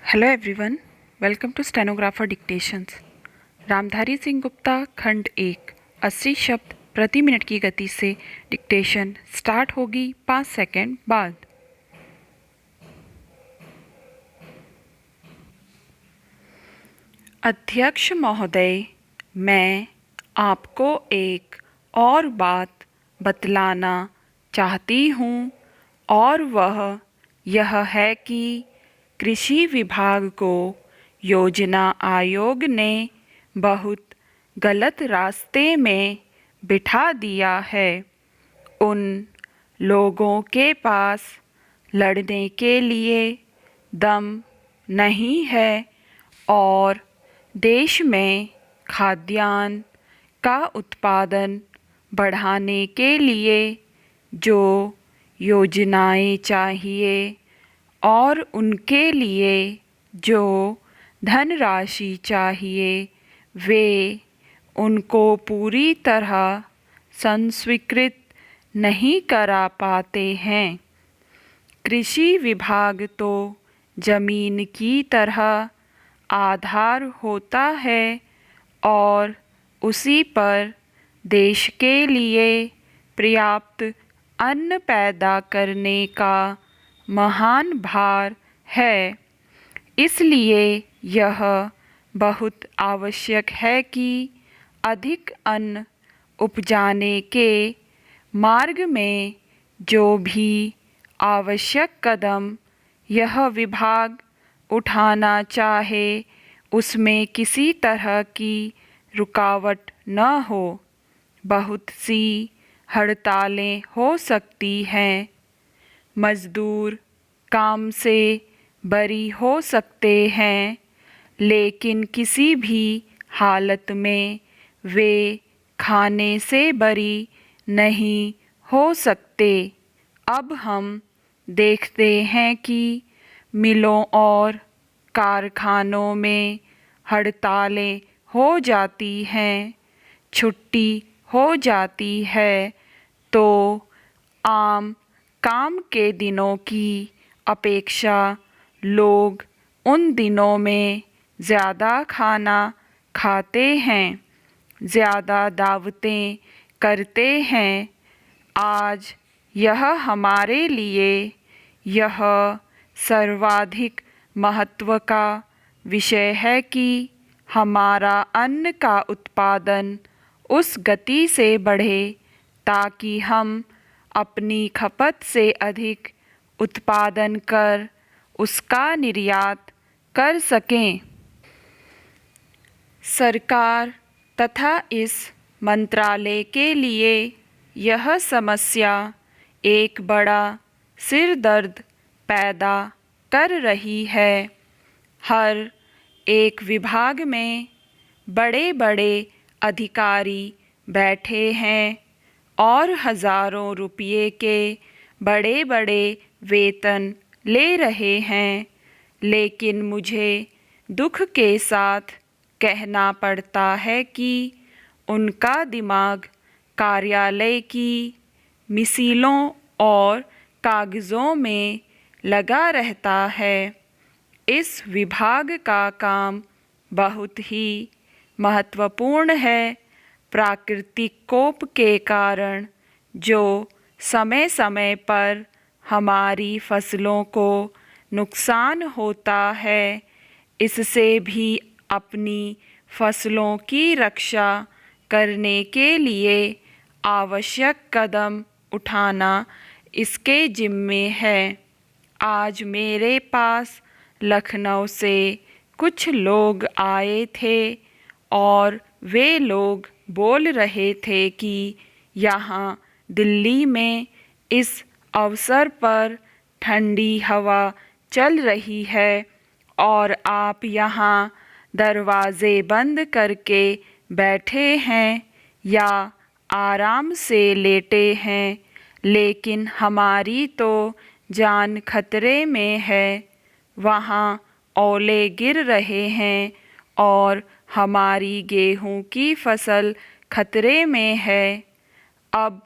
Hello everyone, welcome to stenographer dictations. Ramdhari Singh Gupta खंड 1। 80 शब्द प्रति मिनट की गति से डिक्टेशन स्टार्ट होगी 5 सेकंड बाद। अध्यक्ष महोदय, मैं आपको एक और बात बतलाना चाहती हूँ और वह यह है कि कृषि विभाग को योजना आयोग ने बहुत गलत रास्ते में बिठा दिया है। उन लोगों के पास लड़ने के लिए दम नहीं है और देश में खाद्यान्न का उत्पादन बढ़ाने के लिए जो योजनाएं चाहिए और उनके लिए जो धनराशि चाहिए वे उनको पूरी तरह संस्वीकृत नहीं करा पाते हैं। कृषि विभाग तो जमीन की तरह आधार होता है और उसी पर देश के लिए पर्याप्त अन्न पैदा करने का महान भार है। इसलिए यह बहुत आवश्यक है कि अधिक अन्न उपजाने के मार्ग में जो भी आवश्यक कदम यह विभाग उठाना चाहे उसमें किसी तरह की रुकावट न हो। बहुत सी हड़तालें हो सकती हैं, मजदूर काम से बरी हो सकते हैं, लेकिन किसी भी हालत में वे खाने से बरी नहीं हो सकते। अब हम देखते हैं कि मिलों और कारखानों में हड़तालें हो जाती हैं, छुट्टी हो जाती है तो आम काम के दिनों की अपेक्षा लोग उन दिनों में ज़्यादा खाना खाते हैं, ज़्यादा दावतें करते हैं। आज यह हमारे लिए यह सर्वाधिक महत्व का विषय है कि हमारा अन्न का उत्पादन उस गति से बढ़े ताकि हम अपनी खपत से अधिक उत्पादन कर उसका निर्यात कर सकें। सरकार तथा इस मंत्रालय के लिए यह समस्या एक बड़ा सिरदर्द पैदा कर रही है। हर एक विभाग में बड़े बड़े अधिकारी बैठे हैं और हज़ारों रुपये के बड़े बड़े वेतन ले रहे हैं, लेकिन मुझे दुख के साथ कहना पड़ता है कि उनका दिमाग कार्यालय की मिसीलों और कागज़ों में लगा रहता है। इस विभाग का काम बहुत ही महत्वपूर्ण है। प्राकृतिक कोप के कारण जो समय समय पर हमारी फसलों को नुकसान होता है, इससे भी अपनी फसलों की रक्षा करने के लिए आवश्यक कदम उठाना इसके जिम्मे है। आज मेरे पास लखनऊ से कुछ लोग आए थे और वे लोग बोल रहे थे कि यहाँ दिल्ली में इस अवसर पर ठंडी हवा चल रही है और आप यहाँ दरवाज़े बंद करके बैठे हैं या आराम से लेटे हैं, लेकिन हमारी तो जान खतरे में है। वहाँ ओले गिर रहे हैं और हमारी गेहूं की फसल खतरे में है। अब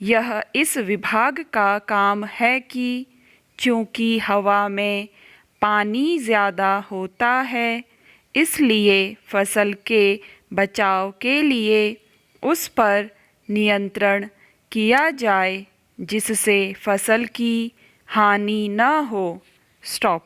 यह इस विभाग का काम है कि चूँकि हवा में पानी ज़्यादा होता है, इसलिए फसल के बचाव के लिए उस पर नियंत्रण किया जाए जिससे फसल की हानि न हो। स्टॉप।